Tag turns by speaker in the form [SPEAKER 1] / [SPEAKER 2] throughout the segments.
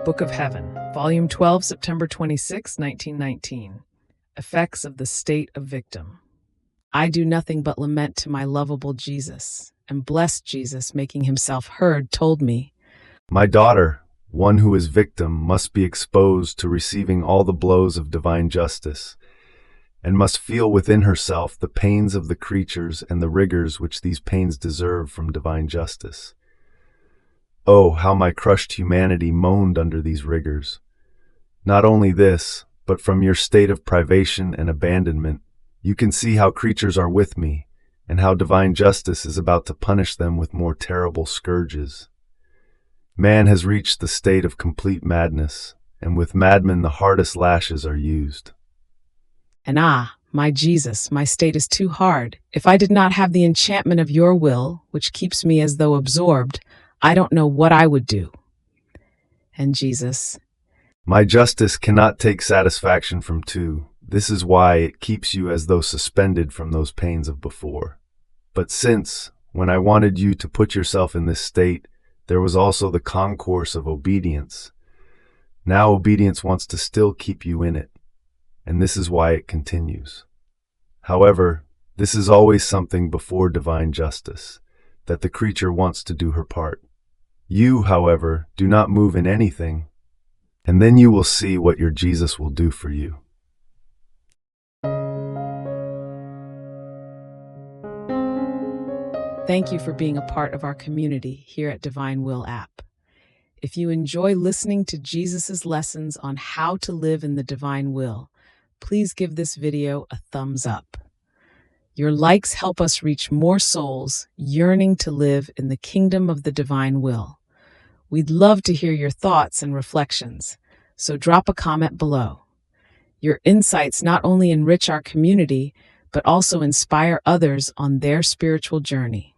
[SPEAKER 1] Book of Heaven, Volume 12, September 26, 1919. Effects of the State of Victim. I do nothing but lament to my lovable Jesus, and blessed Jesus, making himself heard, told me,
[SPEAKER 2] My daughter, one who is victim must be exposed to receiving all the blows of divine justice, and must feel within herself the pains of the creatures and the rigors which these pains deserve from divine justice. Oh, how my crushed humanity moaned under these rigors! Not only this, but from your state of privation and abandonment, you can see how creatures are with me, and how divine justice is about to punish them with more terrible scourges. Man has reached the state of complete madness, and with madmen the hardest lashes are used.
[SPEAKER 1] And my Jesus, my state is too hard. If I did not have the enchantment of your will, which keeps me as though absorbed, I don't know what I would do. And Jesus,
[SPEAKER 2] My justice cannot take satisfaction from two. This is why it keeps you as though suspended from those pains of before. But since, when I wanted you to put yourself in this state, there was also the concourse of obedience, now obedience wants to still keep you in it, and this is why it continues. However, this is always something before divine justice, that the creature wants to do her part. You, however, do not move in anything, and then you will see what your Jesus will do for you.
[SPEAKER 1] thank you for being a part of our community here at Divine Will app. If you enjoy listening to Jesus's lessons on how to live in the divine will, please give this video a thumbs up. Your likes help us reach more souls yearning to live in the kingdom of the divine will. We'd love to hear your thoughts and reflections, so drop a comment below. Your insights not only enrich our community, but also inspire others on their spiritual journey.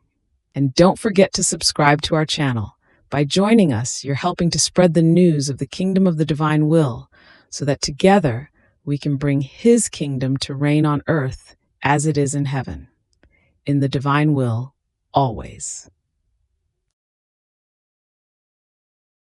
[SPEAKER 1] And don't forget to subscribe to our channel. By joining us, you're helping to spread the news of the kingdom of the divine will, so that together we can bring his kingdom to reign on earth as it is in heaven. In the divine will, always.